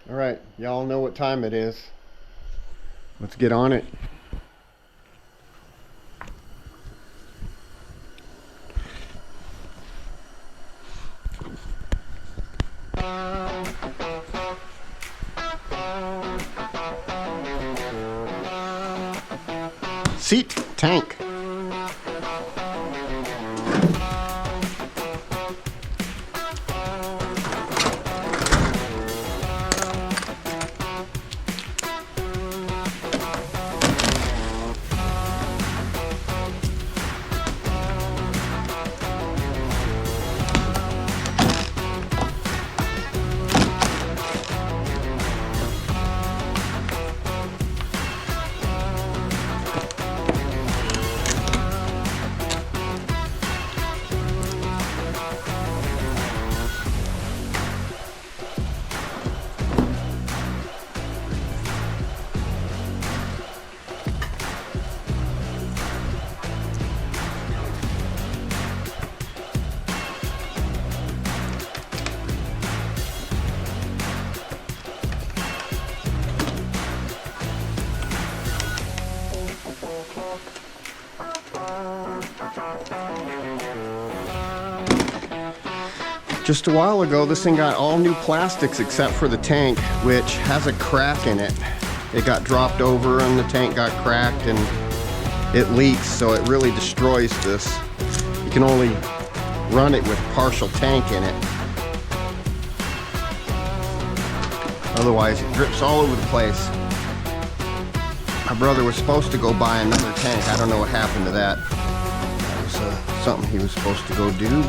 All right, y'all know what time it is. Let's get on it. Seat, tank. Just a while ago, this thing got all new plastics except for the tank, which has a crack in it. It got dropped over and the tank got cracked and it leaks, so it really destroys this. You can only run it with partial tank in it. Otherwise, it drips all over the place. My brother was supposed to go buy another tank. I don't know what happened to that. That was something he was supposed to go do.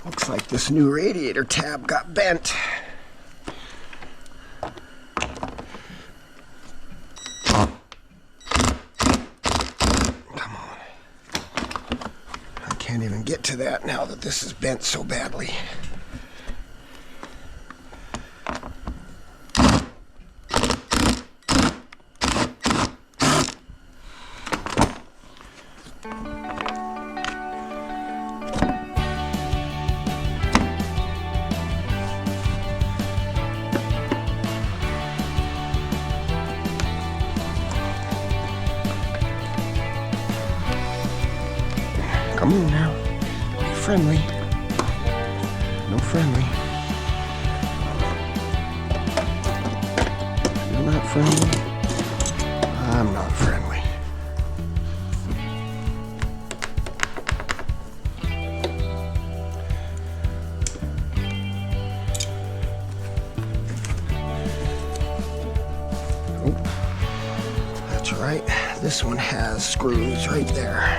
Looks like this new radiator tab got bent. Come on. I can't even get to that now that this is bent so badly. Come on now, be friendly. No friendly. You're not friendly. I'm not friendly. Oh, that's right. This one has screws right there.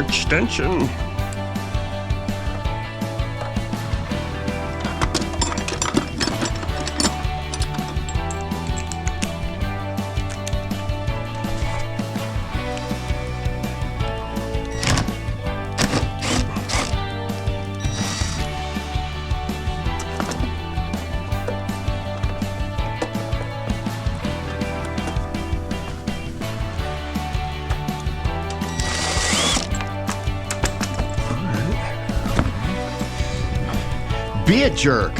Extension. be a jerk.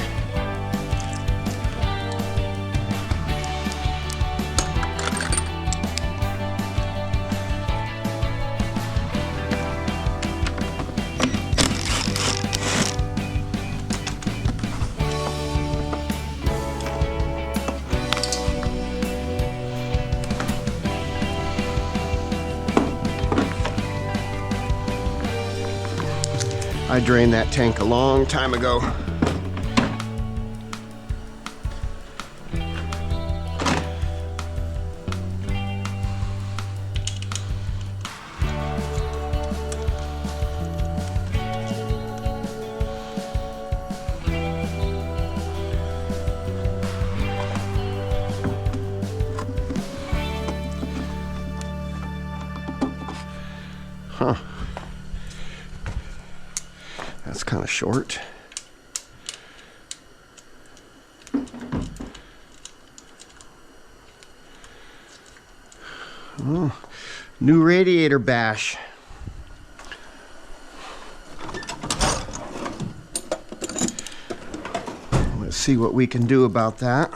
I drained that tank a long time ago. Huh. That's kind of short. Oh, new radiator bash. Let's see what we can do about that.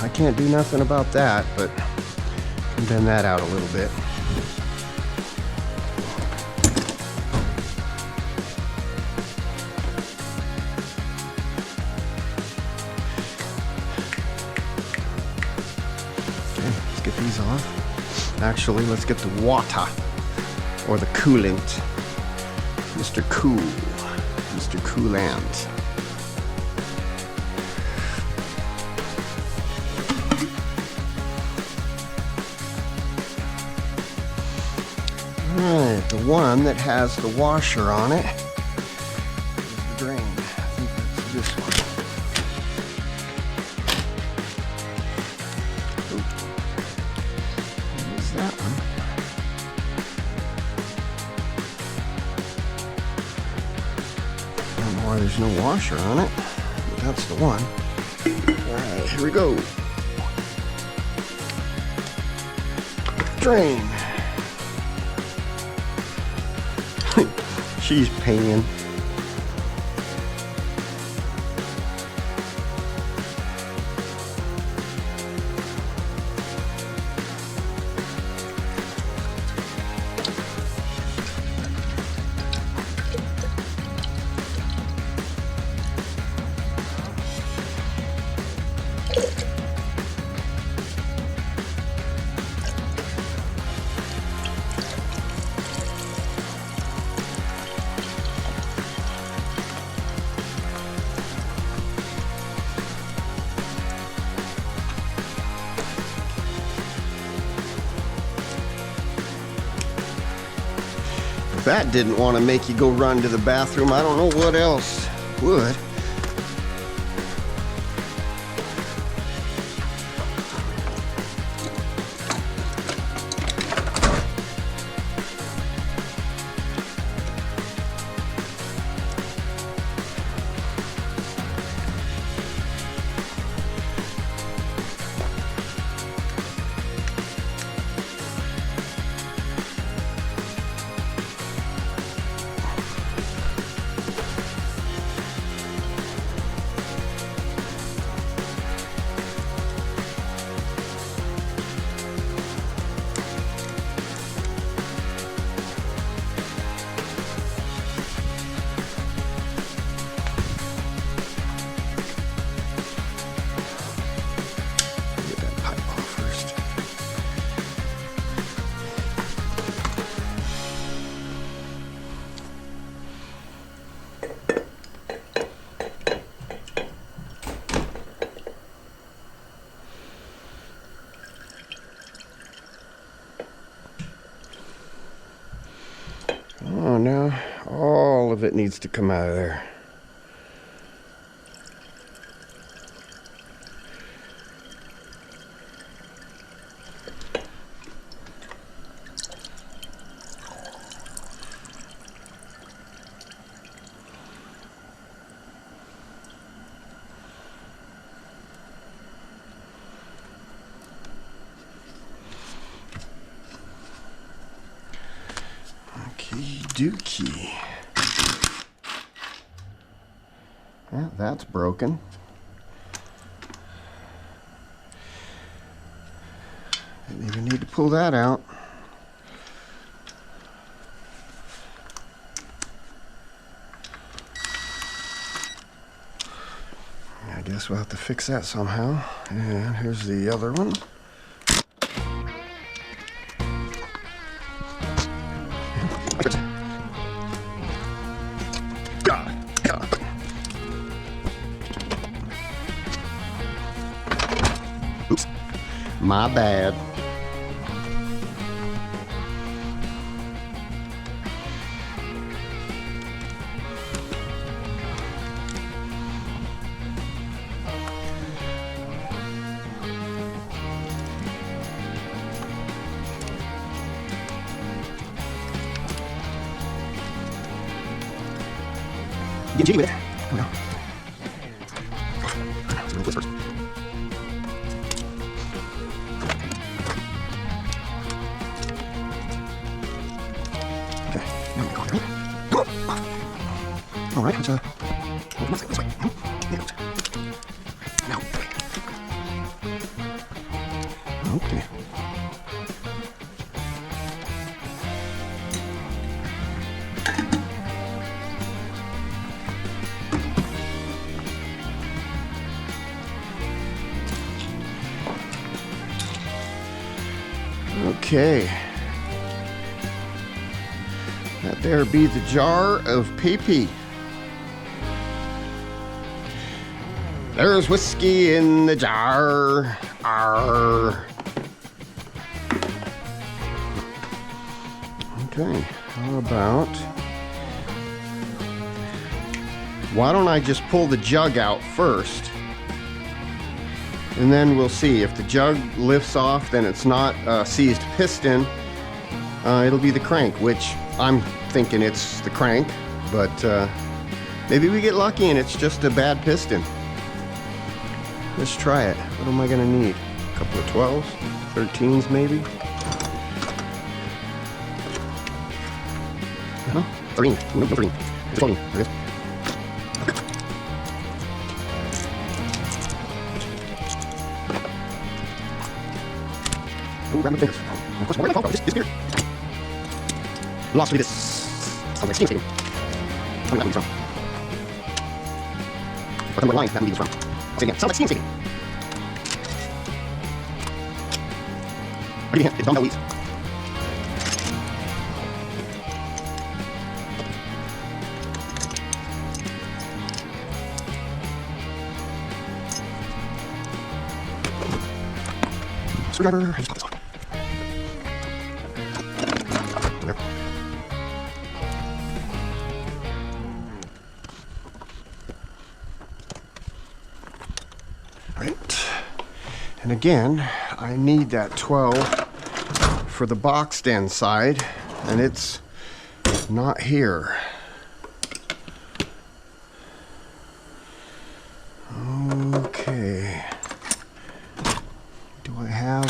I can't do nothing about that, but I can bend that out a little bit. Okay, let's get these off. Actually, let's get the water, or the coolant. Mr. Cool, Mr. Coolant. Alright, the one that has the washer on it is the drain. I think that's this one. Oop. What is that one? I don't know why there's no washer on it, but that's the one. Alright, here we go. Drain. She's paying. If that didn't want to make you go run to the bathroom, I don't know what else would. Oh, now all of it needs to come out of there. dookie. Yeah, that's broken. Didn't even need to pull that out. I guess we'll have to fix that somehow. And here's the other one. Oops, my bad. Get jiggy with it. Oh no. Let's remove this first. Okay, now we go. All right, let's this way. There it goes. Now. Okay. Okay, that there be the jar of pee-pee. There's whiskey in the jar. Arr. Okay, how about, why don't I just pull the jug out first? And then we'll see. If the jug lifts off, then it's not a seized piston. It'll be the crank, which I'm thinking it's the crank, but maybe we get lucky and it's just a bad piston. Let's try it. What am I gonna need? A couple of 12s, 13s maybe? No, 13. No, 13. It's 14. There it is. Ooh, grab my fingers. Of course, where did I fall? Just disappeared. Lost me this. Sounds like steam skating. Tell me that leads from. Or tell me what line that leads from. I'll say it again. Sounds like steam skating. Right in, it's dumbbell leads. Screwdriver, I just pop this off. There. All right. And again, I need that 12 for the boxed end side, and it's not here. Okay. Do I have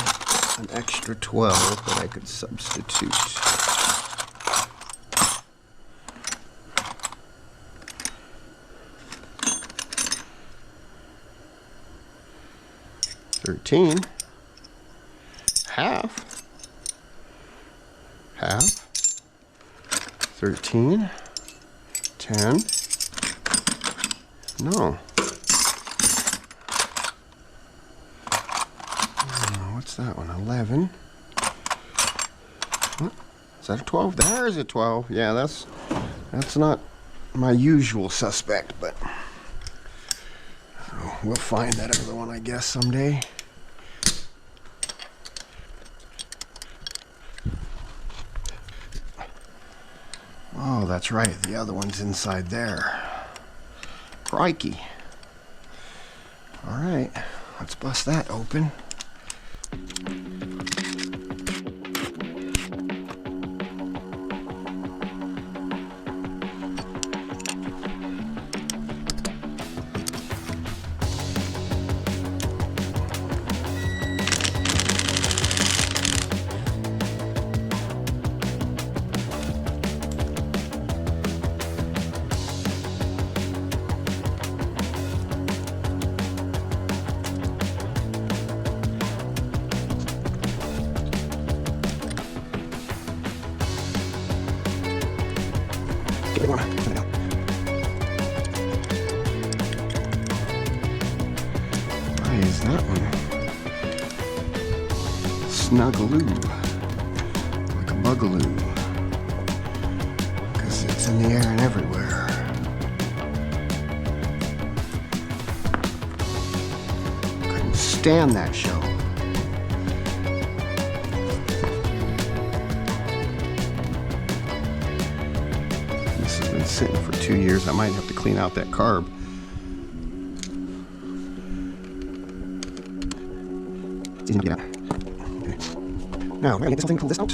an extra 12 that I could substitute? $13, half, 13, 10, no. What's that one? 11. What? Is that a 12? There is a 12. Yeah, that's not my usual suspect, but we'll find that other one, I guess, someday. Oh, that's right. The other one's inside there. Crikey. All right, let's bust that open. snugaloo, like a bugaloo, because it's in the air and everywhere. Couldn't stand that show. This has been sitting for 2 years. I might have to clean out that carb. Easy to get out. Okay. Now, we're gonna get something to pull this out.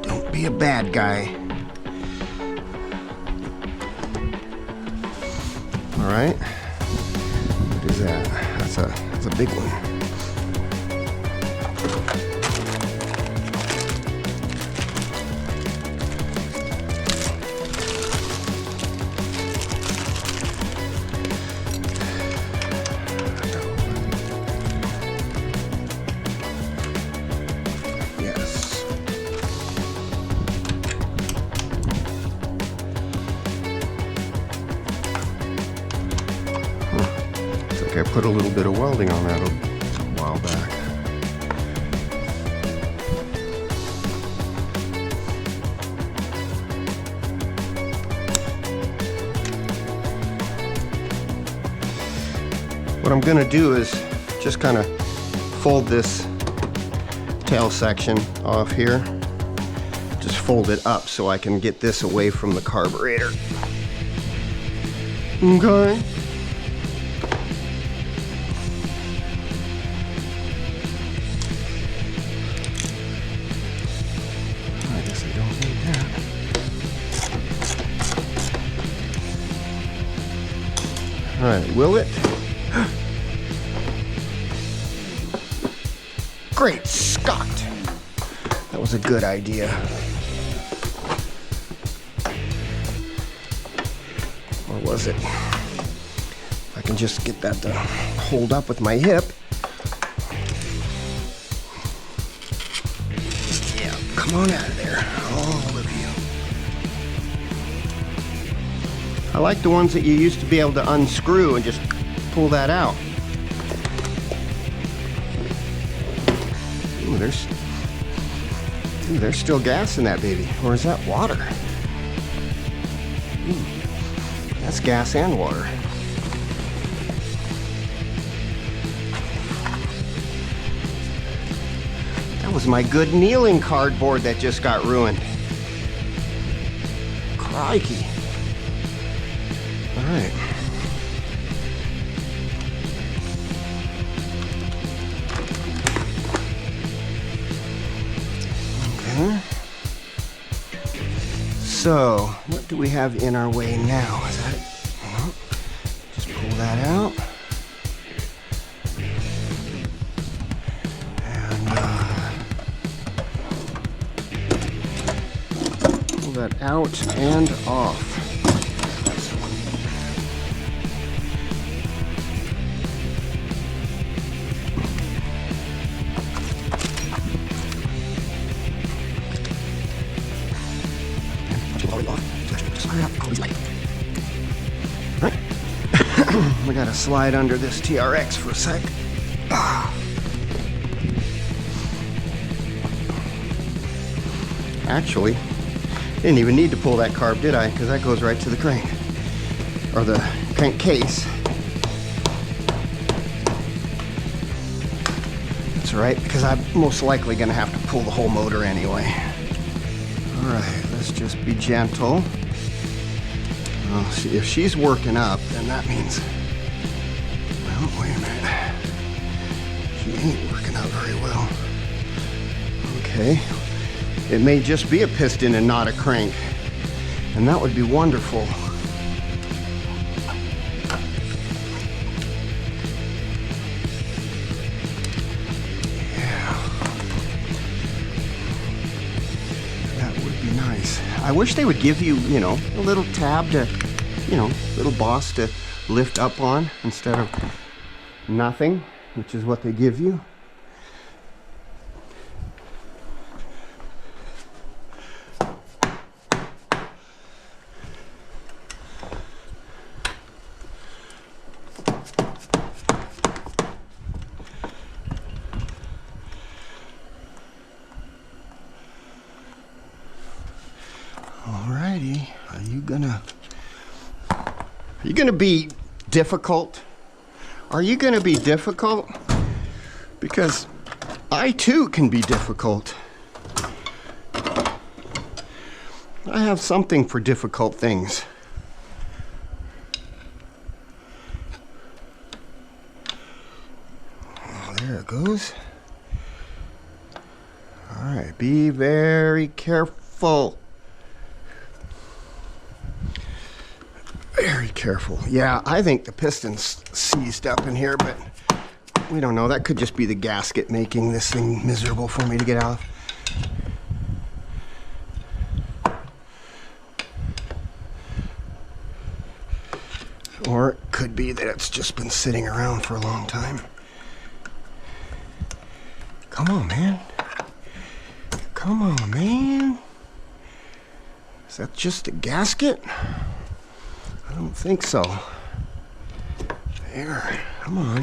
Don't be a bad guy. All right. What is that? That's a big one. I put a little bit of welding on that a while back. What I'm going to do is just kind of fold this tail section off here. Just fold it up so I can get this away from the carburetor. Okay. All right, will it? Great Scott! That was a good idea. Or was it? If I can just get that to hold up with my hip. Yeah, come on out of there, all of you. I like the ones that you used to be able to unscrew and just pull that out. Ooh, there's still gas in that baby. Or is that water? Ooh, that's gas and water. That was my good kneeling cardboard that just got ruined. Crikey. All right. Okay. So, what do we have in our way now? Is that it? No. Just pull that out. And pull that out and off. We gotta slide under this TRX for a sec. Actually, didn't even need to pull that carb, did I? Because that goes right to the crank, or the crank case. That's right, because I'm most likely gonna have to pull the whole motor anyway. All right, let's just be gentle. Well, if she's working up, then that means, well, wait a minute. She ain't working out very well. Okay. It may just be a piston and not a crank. And that would be wonderful. Yeah. That would be nice. I wish they would give you, you know, a little tab to, you know, little boss to lift up on instead of nothing, which is what they give you. going to be difficult? Are you going to be difficult? Because I too can be difficult. I have something for difficult things. Oh, there it goes. All right, be very careful. Very careful. Yeah, I think the piston's seized up in here, but we don't know. That could just be the gasket making this thing miserable for me to get out. Or it could be that it's just been sitting around for a long time. Come on, man. Come on, man. Is that just a gasket? I don't think so. There. Come on.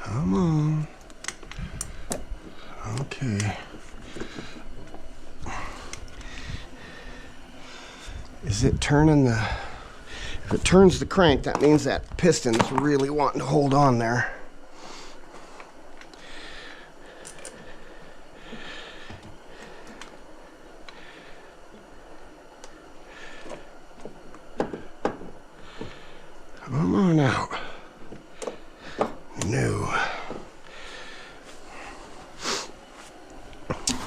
Come on. Okay. Is it turning the... If it turns the crank, that means that piston's really wanting to hold on there. Come on out. No.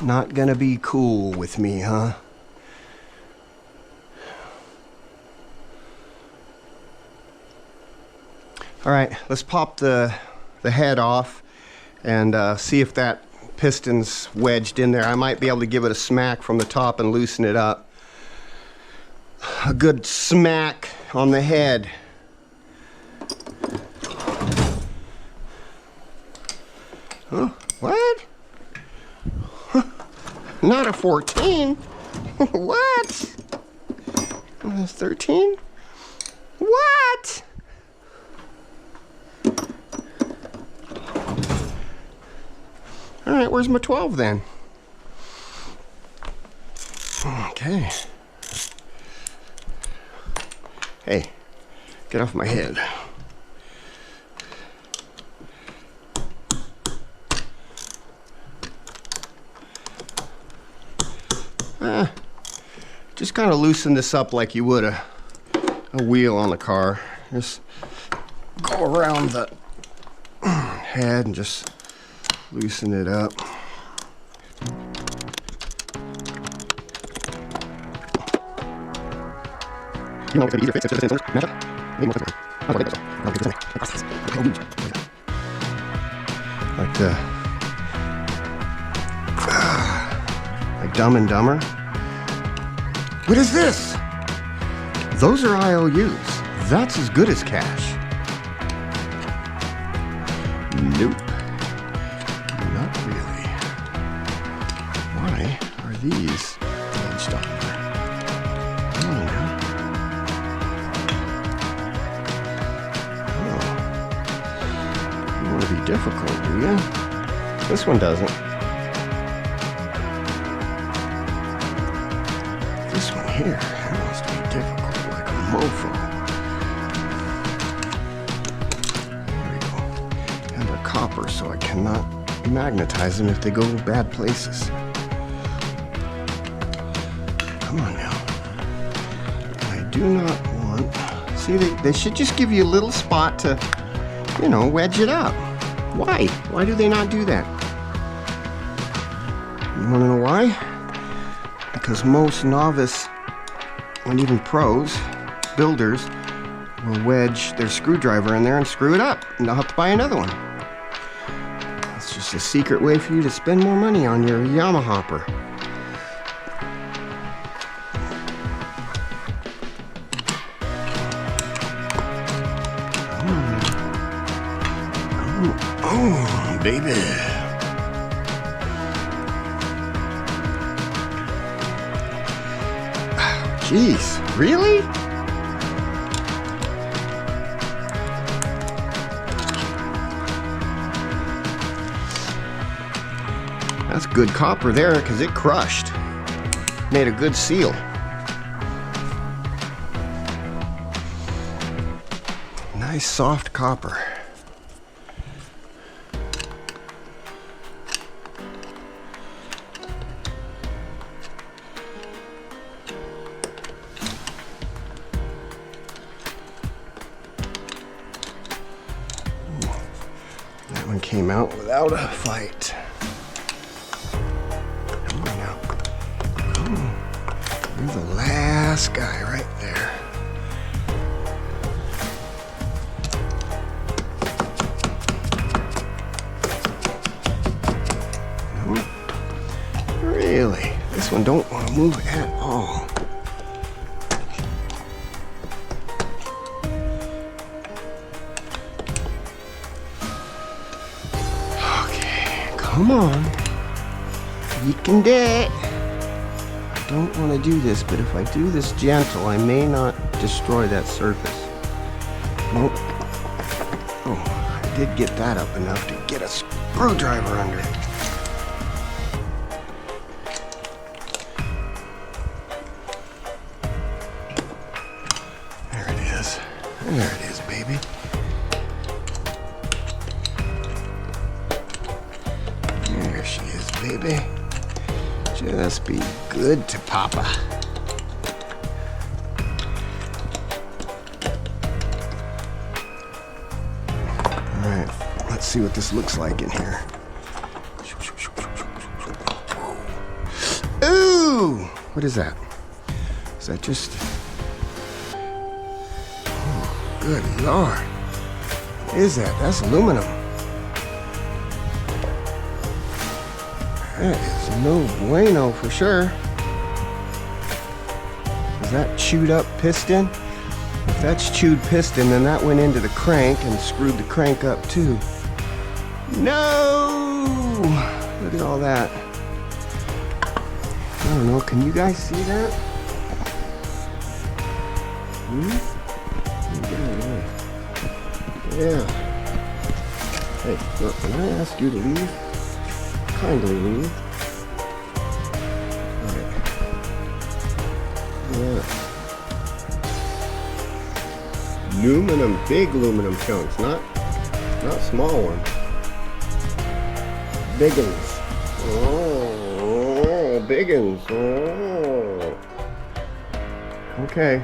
Not gonna be cool with me, huh? All right, let's pop the head off and see if that piston's wedged in there. I might be able to give it a smack from the top and loosen it up. A good smack on the head. Huh? What? Huh. Not a 14? What? That's 13? What? All right, where's my 12 then? Okay. Hey, get off my head. Just kind of loosen this up like you would a wheel on the car. Just go around the head and just loosen it up. You know, it's easier fix it just match up. Like the like Dumb and Dumber. What is this? Those are IOUs. That's as good as cash. Nope. Not really. Why are these wedged on there? Oh. You want to be difficult, do you? This one doesn't. This one here wants to be difficult like a mofo. There we go. And they're copper, so I cannot magnetize them if they go bad places. Come on now. I do not want... See, they should just give you a little spot to, you know, wedge it up. Why? Why do they not do that? You want to know why? Because most novice, and even pros, builders, will wedge their screwdriver in there and screw it up, and they'll have to buy another one. It's just a secret way for you to spend more money on your Yamaha hopper. Oh, baby. Jeez, really? That's good copper there because it crushed. Made a good seal. Nice soft copper. That one came out without a fight. Come on now. Come on. You're the last guy right there. Really? This one don't want to move at all. Okay, come on. You can do it. I don't want to do this, but if I do this gentle, I may not destroy that surface. Nope. Oh, I did get that up enough to get a screwdriver under it. There it is, baby. There she is, baby. Just be good to Papa. All right, let's see what this looks like in here. Ooh! What is that? Is that just... Good Lord. What is that? That's aluminum. That is no bueno for sure. Is that chewed up piston? If that's chewed piston, then that went into the crank and screwed the crank up too. No! Look at all that. I don't know, can you guys see that? Yeah. Hey, look, when I ask you to leave, kindly leave. Alright. Yeah. Aluminum, big aluminum chunks, not small ones. Big ones. Oh, big ones. Oh. Okay.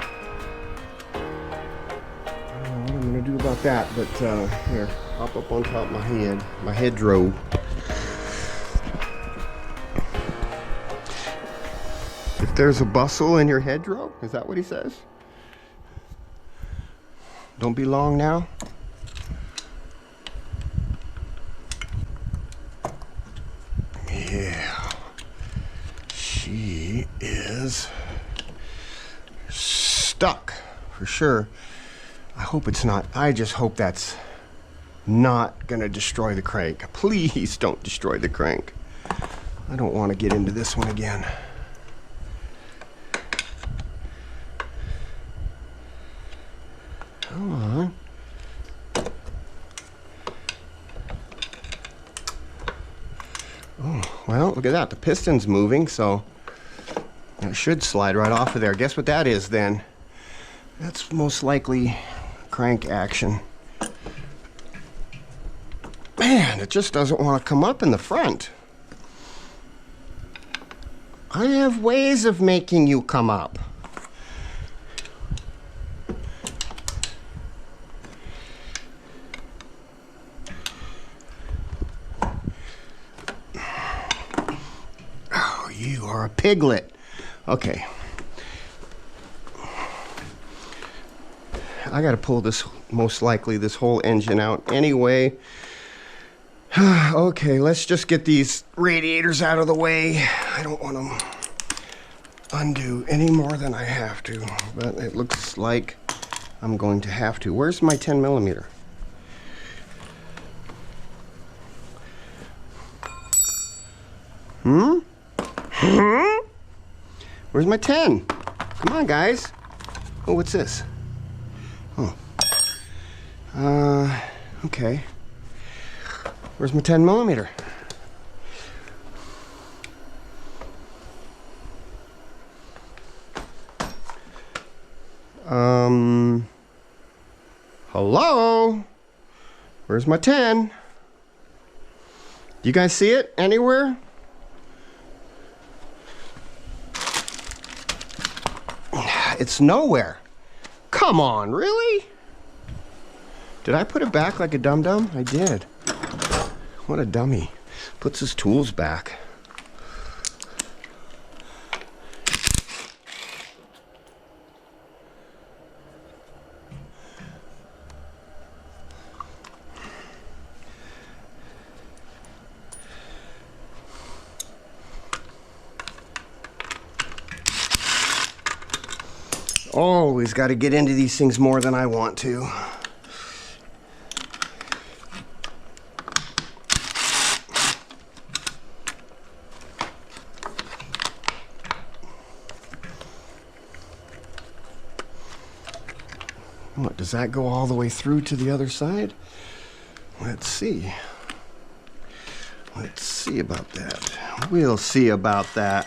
Do about that, but here, hop up on top of my hedgerow. If there's a bustle in your hedgerow, is that what he says? Don't be long now. Yeah, she is stuck for sure. I hope it's not. I just hope that's not gonna destroy the crank. Please don't destroy the crank. I don't want to get into this one again. Come on. Oh, well, look at that. The piston's moving, so it should slide right off of there. Guess what that is then? That's most likely crank action. Man, it just doesn't want to come up in the front. I have ways of making you come up. Oh, you are a piglet. Okay. I gotta pull this, most likely, this whole engine out anyway. Okay, let's just get these radiators out of the way. I don't want them undo any more than I have to, but it looks like I'm going to have to. Where's my 10 millimeter? Where's my 10? Come on, guys. Oh, what's this? Oh. Okay. Where's my 10 millimeter? Hello? Where's my 10? You guys see it anywhere? It's nowhere. Come on, really? Did I put it back like a dum-dum? I did. What a dummy. Puts his tools back. Always got to get into these things more than I want to. What, does that go all the way through to the other side? Let's see. Let's see about that. We'll see about that.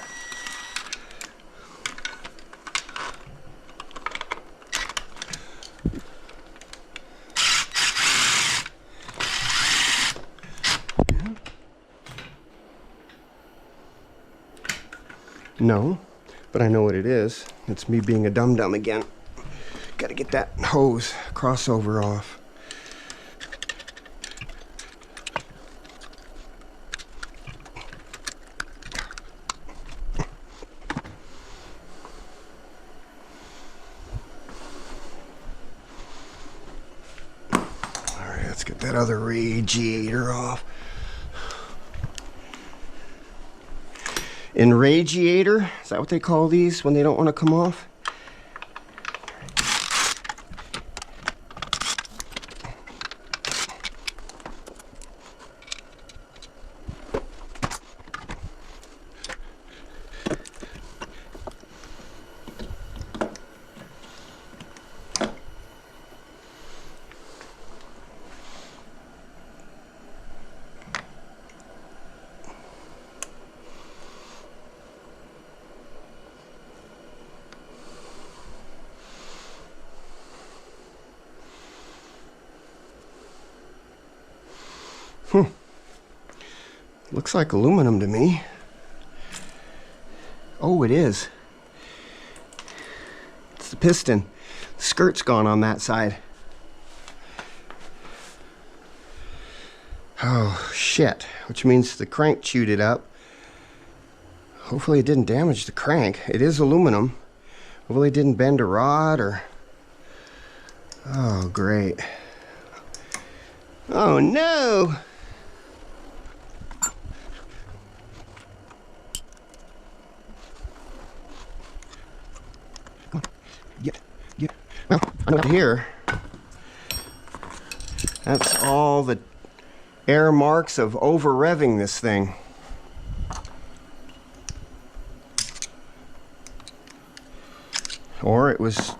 No, but I know what it is. It's me being a dum-dum again. Gotta get that hose crossover off. All right, let's get that other radiator off. In Radiator, is that what they call these when they don't want to come off? Looks like aluminum to me. Oh, it is. It's the piston. The skirt's gone on that side. Oh, shit. Which means the crank chewed it up. Hopefully it didn't damage the crank. It is aluminum. Hopefully it didn't bend a rod or... Oh, great. Oh, no! Yeah. Well, I know here. That's all the air marks of over revving this thing. Or it was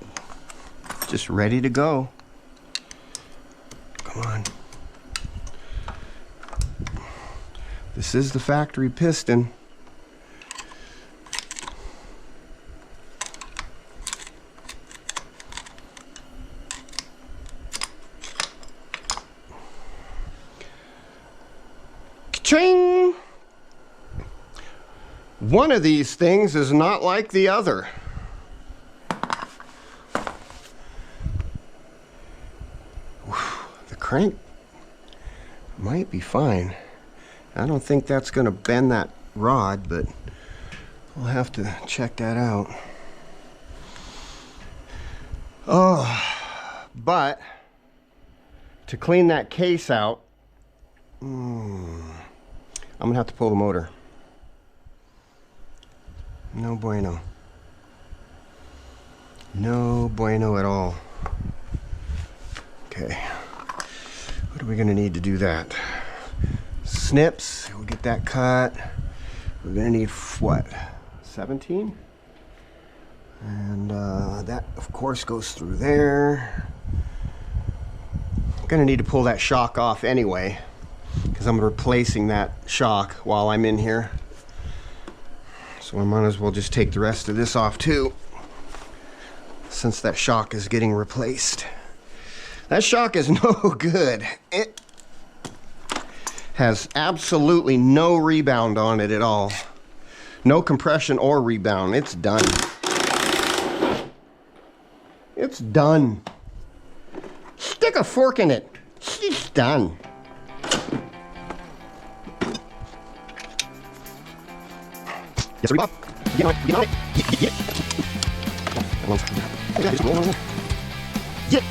just ready to go. Come on. This is the factory piston. Ka-ching! One of these things is not like the other. The crank might be fine. I don't think that's going to bend that rod, but we'll have to check that out. Oh, but to clean that case out, I'm going to have to pull the motor. No bueno. No bueno at all. Okay. What are we going to need to do that? Snips. We'll get that cut. We're going to need, what, 17? And that, of course, goes through there. I'm going to need to pull that shock off anyway, because I'm replacing that shock while I'm in here. So I might as well just take the rest of this off too, since that shock is getting replaced. That shock is no good. It has absolutely no rebound on it at all. No compression or rebound. It's done. It's done. Stick a fork in it. It's done. Yes, Bob. Get on it. Get on it. Get it. Get.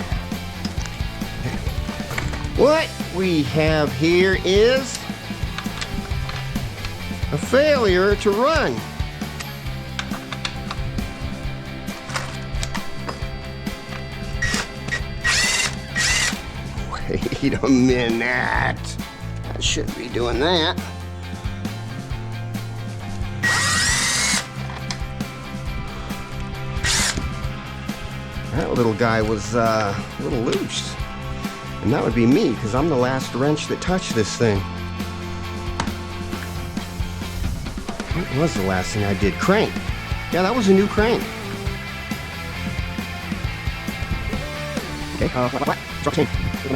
What we have here is a failure to run. Wait a minute. I shouldn't be doing that. That little guy was a little loose. And that would be me, because I'm the last wrench that touched this thing. What was the last thing I did? Crank. Yeah, that was a new crank. Okay, what? Drop chain. You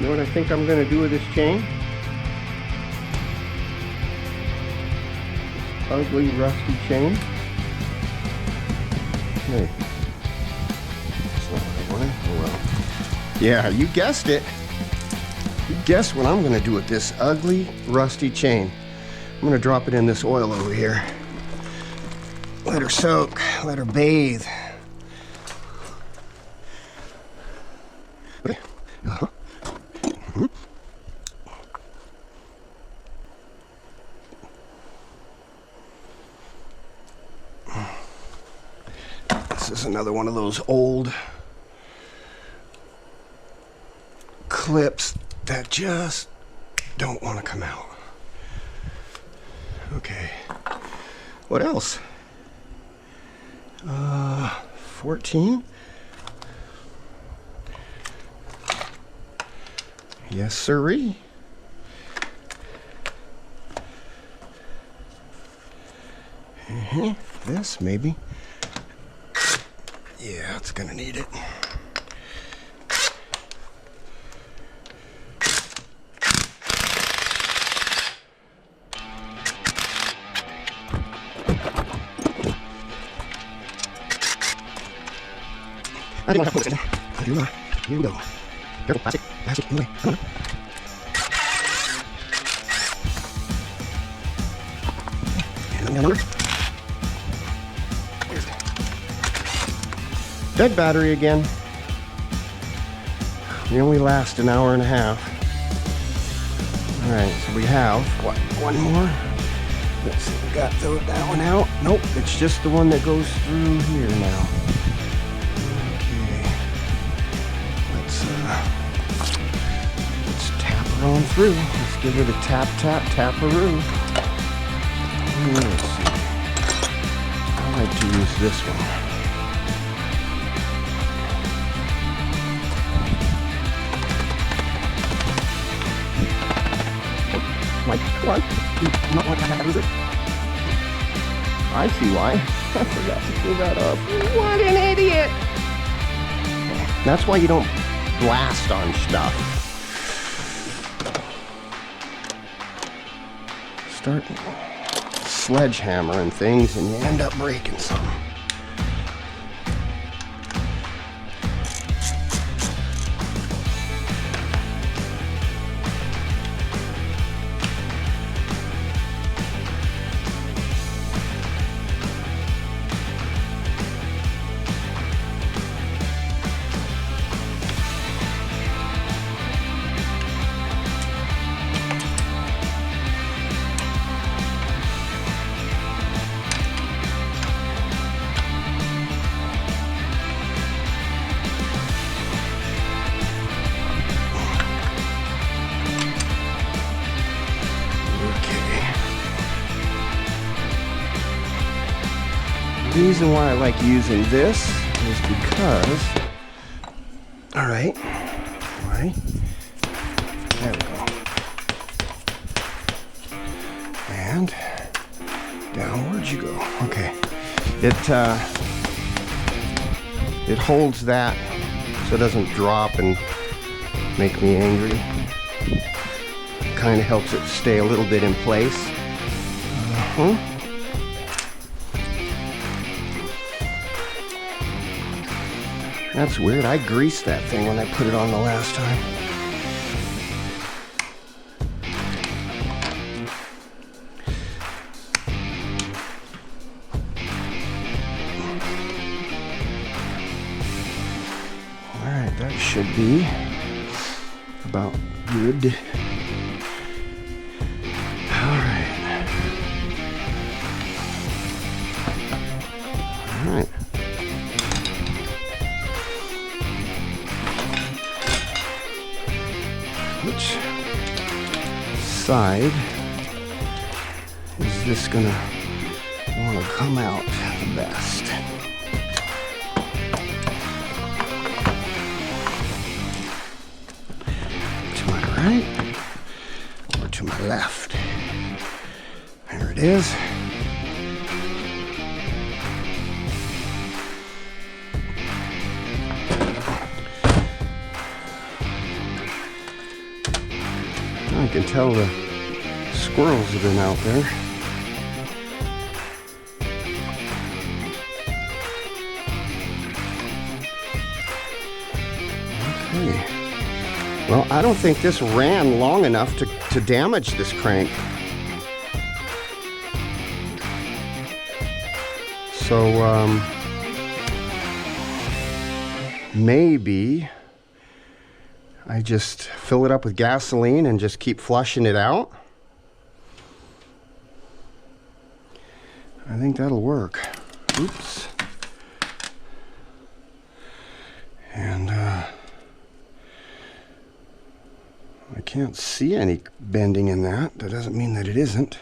know what I think I'm going to do with this chain? This ugly, rusty chain. Hey. That's not what I wanted. Oh well. Yeah, you guessed it. You guessed what I'm going to do with this ugly, rusty chain. I'm going to drop it in this oil over here. Let her soak. Let her bathe. Okay. Uh-huh. This is another one of those old clips that just don't want to come out. Okay. What else? 14? Yes, sirree. This, maybe. Yeah, it's gonna need it. I think I'll have to put this in there. Here we go. Careful, plastic, in the way. Come on. And another. Dead battery again. They only last an hour and a half. Alright, so we have, what, one more? Let's see, we got that one out. Nope, it's just the one that goes through here now. Okay. Let's tap her on through. Let's give her the tap-a-roo. Let's see. I like to use this one. Like, come on. You not want to use it? I see why. I forgot to fill that up. What an idiot! That's why you don't blast on stuff. Start sledgehammering things and you end up breaking something. reason why I like using this is because, all right, there we go. And downwards you go. Okay. It holds that so it doesn't drop and make me angry. Kind of helps it stay a little bit in place. That's weird. I greased that thing when I put it on the last time. Alright, that should be about good. Alright. Which side is this gonna want to come out the best? To my right or to my left? There it is. I can tell the squirrels have been out there. Okay. Well, I don't think this ran long enough to damage this crank. So, maybe I just fill it up with gasoline and just keep flushing it out. I think that'll work. Oops. And I can't see any bending in that. That doesn't mean that it isn't.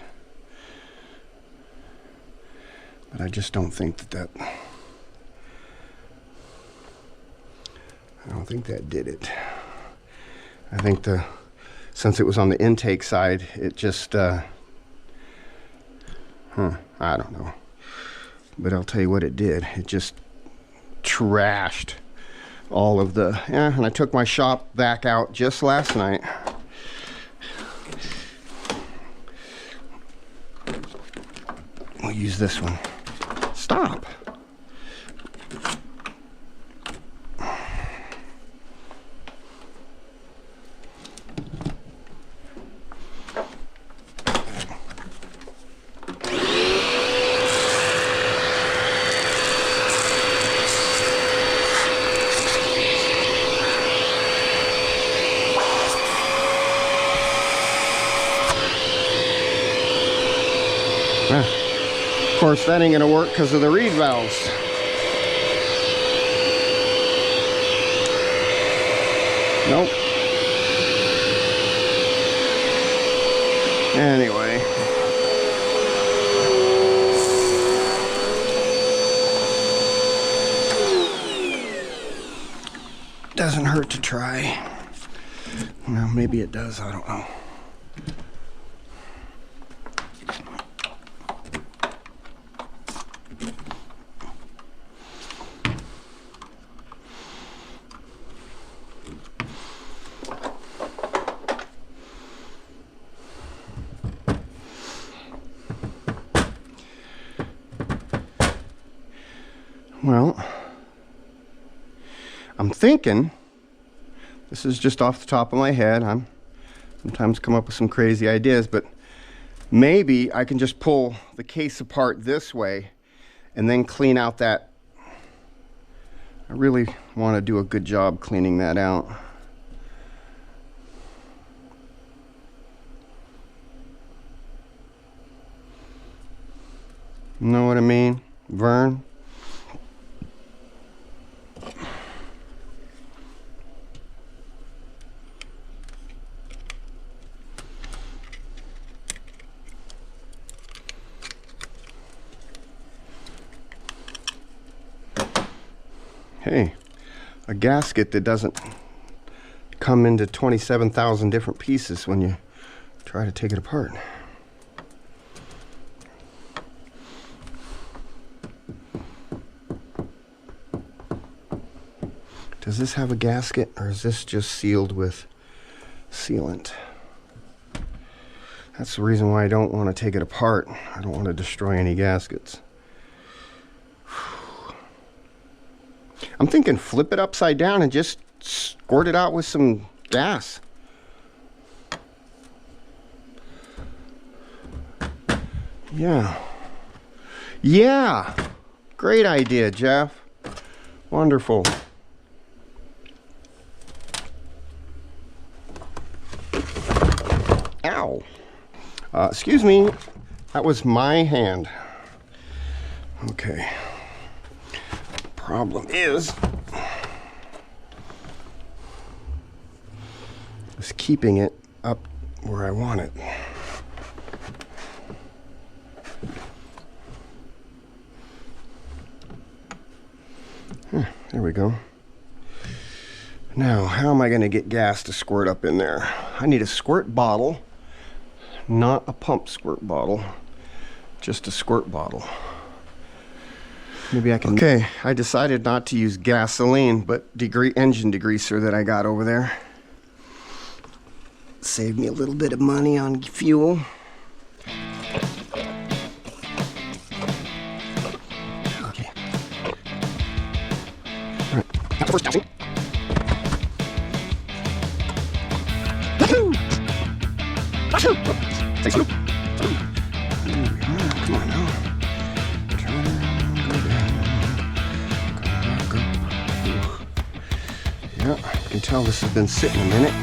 But I just don't think that I don't think that did it. I think since it was on the intake side, it just, I don't know. But I'll tell you what it did. It just trashed all of the, and I took my shop vac out just last night. We'll use this one. Stop. Of course, that ain't gonna work because of the reed valves. Nope. Anyway. Doesn't hurt to try. Well, maybe it does, I don't know. Well, I'm thinking, this is just off the top of my head, I'm sometimes come up with some crazy ideas, but maybe I can just pull the case apart this way and then clean out that. I really want to do a good job cleaning that out. You know what I mean, Vern? Hey, a gasket that doesn't come into 27,000 different pieces when you try to take it apart. Does this have a gasket, or is this just sealed with sealant? That's the reason why I don't want to take it apart. I don't want to destroy any gaskets. I'm thinking flip it upside down and just squirt it out with some gas. Yeah. Yeah. Great idea, Jeff. Wonderful. Ow. Excuse me. That was my hand. Okay. Problem is keeping it up where I want it. There we go. Now, how am I going to get gas to squirt up in there? I need a squirt bottle, not a pump squirt bottle, just a squirt bottle. Maybe I can... Okay, I decided not to use gasoline, but engine degreaser that I got over there. Saved me a little bit of money on fuel. Okay. All right, now first dousing. Wahoo! Wahoo! Say sloop. Come on now. Turn, go down. Go up. Yeah, you can tell this has been sitting a minute.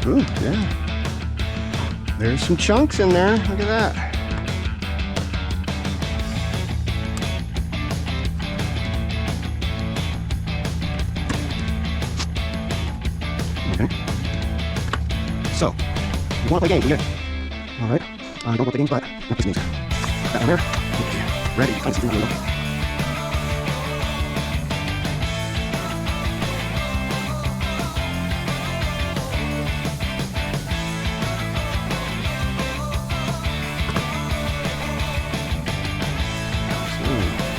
Ooh, yeah. There's some chunks in there. Look at that. Okay. So, you want to play games, don't you? All right. I don't want to play games, but not these games. That one there. Okay. Ready. Find some food.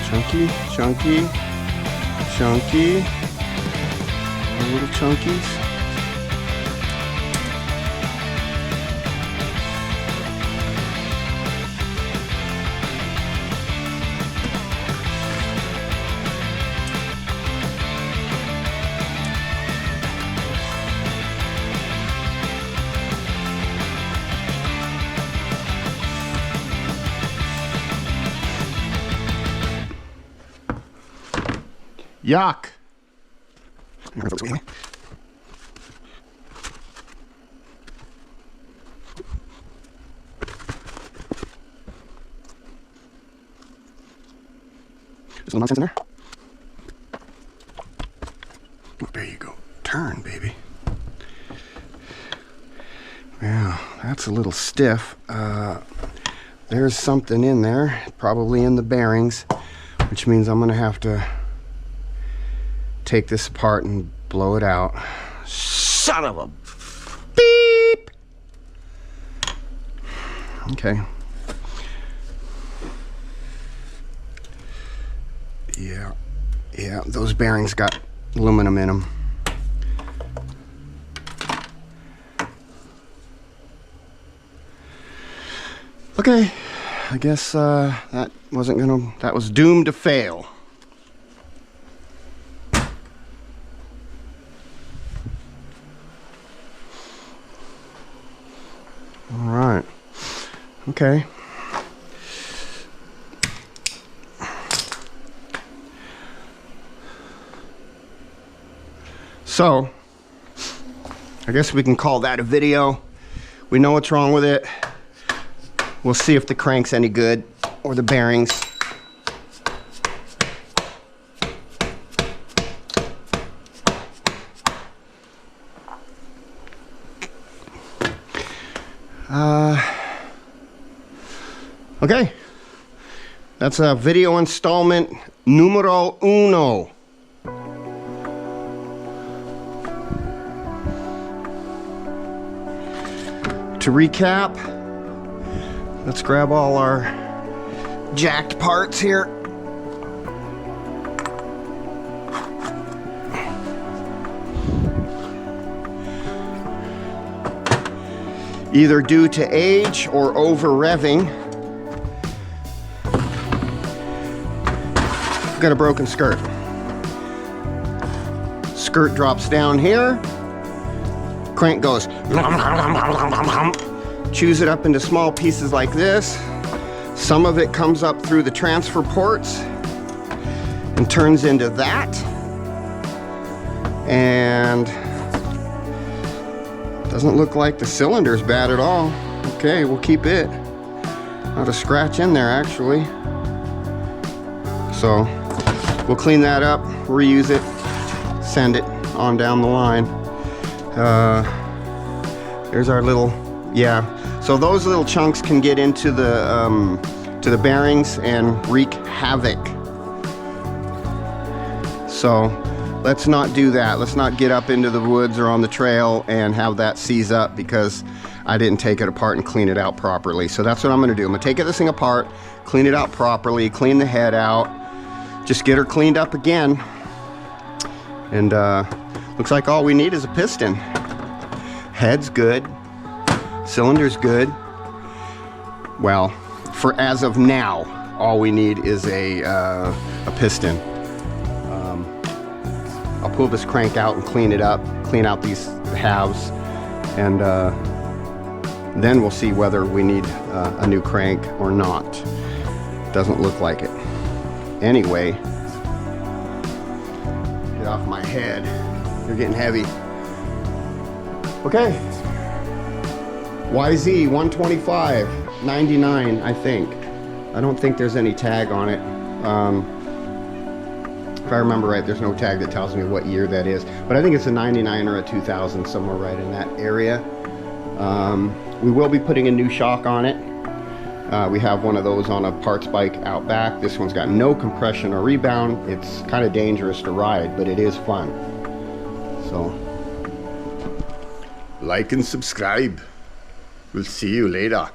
Chunky, chunky, chunky, little chunkies. Yuck! There's no nonsense in there. Oh, there you go. Turn, baby. Well, that's a little stiff. There's something in there, probably in the bearings, which means I'm gonna have to take this apart and blow it out. Son of a beep! Okay. Yeah, those bearings got aluminum in them. Okay, I guess that was doomed to fail. All right. Okay. So, I guess we can call that a video. We know what's wrong with it. We'll see if the crank's any good or the bearings. Okay, that's a video installment numero uno. To recap, let's grab all our jacked parts here. Either due to age or over revving, got a broken skirt. Skirt drops down here. Crank goes, chews it up into small pieces like this. Some of it comes up through the transfer ports and turns into that. And doesn't look like the cylinder's bad at all. Okay, we'll keep it. Not a scratch in there actually. So we'll clean that up, reuse it, send it on down the line. There's our little, yeah. So those little chunks can get into the bearings and wreak havoc. So let's not do that. Let's not get up into the woods or on the trail and have that seize up because I didn't take it apart and clean it out properly. So that's what I'm gonna do. I'm gonna take this thing apart, clean it out properly, clean the head out, just get her cleaned up again. And looks like all we need is a piston. Head's good, cylinder's good. Well, for as of now, all we need is a piston. I'll pull this crank out and clean it up, clean out these halves, and then we'll see whether we need a new crank or not. Doesn't look like it. Anyway, get off my head. You're getting heavy. Okay. YZ125, 99, I think. I don't think there's any tag on it. If I remember right, there's no tag that tells me what year that is. But I think it's a 99 or a 2000, somewhere right in that area. We will be putting a new shock on it. We have one of those on a parts bike out back. This one's got no compression or rebound. It's kind of dangerous to ride, but it is fun. So, like and subscribe. We'll see you later.